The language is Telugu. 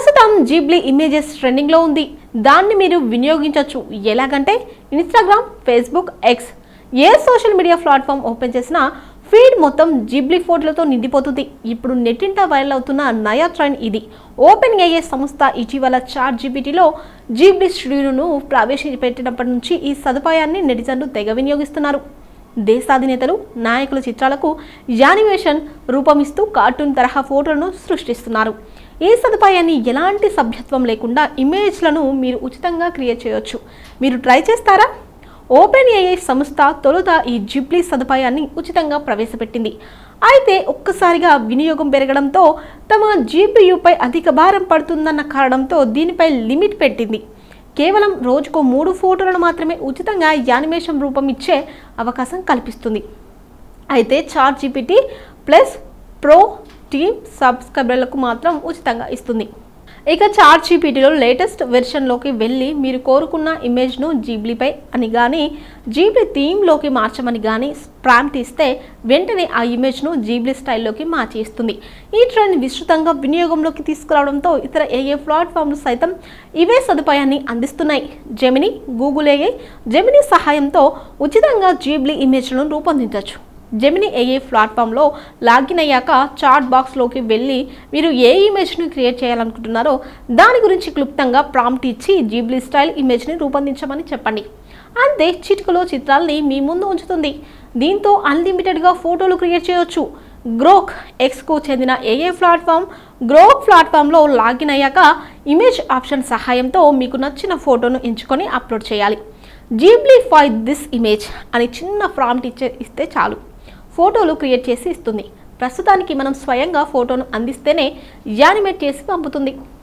ప్రస్తుతం జీబ్లీ ఇమేజెస్ ట్రెండింగ్లో ఉంది. దాన్ని మీరు వినియోగించవచ్చు. ఎలాగంటే ఇన్స్టాగ్రామ్, ఫేస్బుక్, ఎక్స్ ఏ సోషల్ మీడియా ప్లాట్ఫామ్ ఓపెన్ చేసినా ఫీడ్ మొత్తం జీబ్లీ ఫోటోలతో నిండిపోతుంది. ఇప్పుడు నెట్టింట వైరల్ అవుతున్న నయా ట్రెండ్ ఇది. ఓపెన్ ఏఐ సంస్థ ఇటీవల చాట్ జీపీటీలో జీబ్లీ స్టూడియోను ప్రవేశపెట్టినప్పటి నుంచి ఈ సదుపాయాన్ని నెటిజన్లు తెగ వినియోగిస్తున్నారు. దేశాధినేతలు, నాయకుల చిత్రాలకు యానిమేషన్ రూపమిస్తూ కార్టూన్ తరహా ఫోటోలను సృష్టిస్తున్నారు. ఈ సదుపాయాన్ని ఎలాంటి సభ్యత్వం లేకుండా ఇమేజ్లను మీరు ఉచితంగా క్రియేట్ చేయొచ్చు. మీరు ట్రై చేస్తారా? ఓపెన్ ఏఐ సంస్థ తొలుత ఈ జీబ్లీ సదుపాయాన్ని ఉచితంగా ప్రవేశపెట్టింది. అయితే ఒక్కసారిగా వినియోగం పెరగడంతో తమ జీపీయూపై అధిక భారం పడుతుందన్న కారణంతో దీనిపై లిమిట్ పెట్టింది. కేవలం రోజుకు 3 ఫోటోలను మాత్రమే ఉచితంగా యానిమేషన్ రూపం ఇచ్చే అవకాశం కల్పిస్తుంది. అయితే ChatGPT plus pro team సబ్స్క్రైబర్లకు మాత్రం ఉచితంగా ఇస్తుంది. ఇక చాట్ జీపీటీలో లేటెస్ట్ వెర్షన్లోకి వెళ్ళి మీరు కోరుకున్న ఇమేజ్ను జీబ్లీపై అని కానీ జీబ్లీ థీమ్లోకి మార్చమని కానీ ప్రాంప్ట్ ఇస్తే వెంటనే ఆ ఇమేజ్ను జీబ్లీ స్టైల్లోకి మార్చి ఇస్తుంది. ఈ ట్రెండ్ విస్తృతంగా వినియోగంలోకి తీసుకురావడంతో ఇతర ఏఐ ప్లాట్ఫామ్లు సైతం ఇవే సదుపాయాన్ని అందిస్తున్నాయి. జెమినీ, గూగుల్ ఏఐ, జెమినీ సహాయంతో ఉచితంగా జీబ్లీ ఇమేజ్లను రూపొందించవచ్చు. జెమినీ ఏఐ ప్లాట్ఫామ్లో లాగిన్ అయ్యాక చాట్ బాక్స్లోకి వెళ్ళి మీరు ఏ ఇమేజ్ను క్రియేట్ చేయాలనుకుంటున్నారో దాని గురించి క్లుప్తంగా ప్రాంప్ట్ ఇచ్చి జీబ్లీ స్టైల్ ఇమేజ్ని రూపొందించమని చెప్పండి. అంతే, చిటికలో చిత్రాలని మీ ముందు ఉంచుతుంది. దీంతో అన్లిమిటెడ్గా ఫోటోలు క్రియేట్ చేయొచ్చు. గ్రోక్ ఎక్స్కు చెందిన ఏఐ ప్లాట్ఫామ్ గ్రోక్ ప్లాట్ఫామ్లో లాగిన్ అయ్యాక ఇమేజ్ ఆప్షన్ సహాయంతో మీకు నచ్చిన ఫోటోను ఎంచుకొని అప్లోడ్ చేయాలి. జీబ్లీ ఫై దిస్ ఇమేజ్ అని చిన్న ప్రాంప్ట్ ఇస్తే చాలు, ఫోటోలు క్రియేట్ చేసి ఇస్తుంది. ప్రస్తుతానికి మనం స్వయంగా ఫోటోను అందిస్తేనే యానిమేట్ చేసి పంపుతుంది.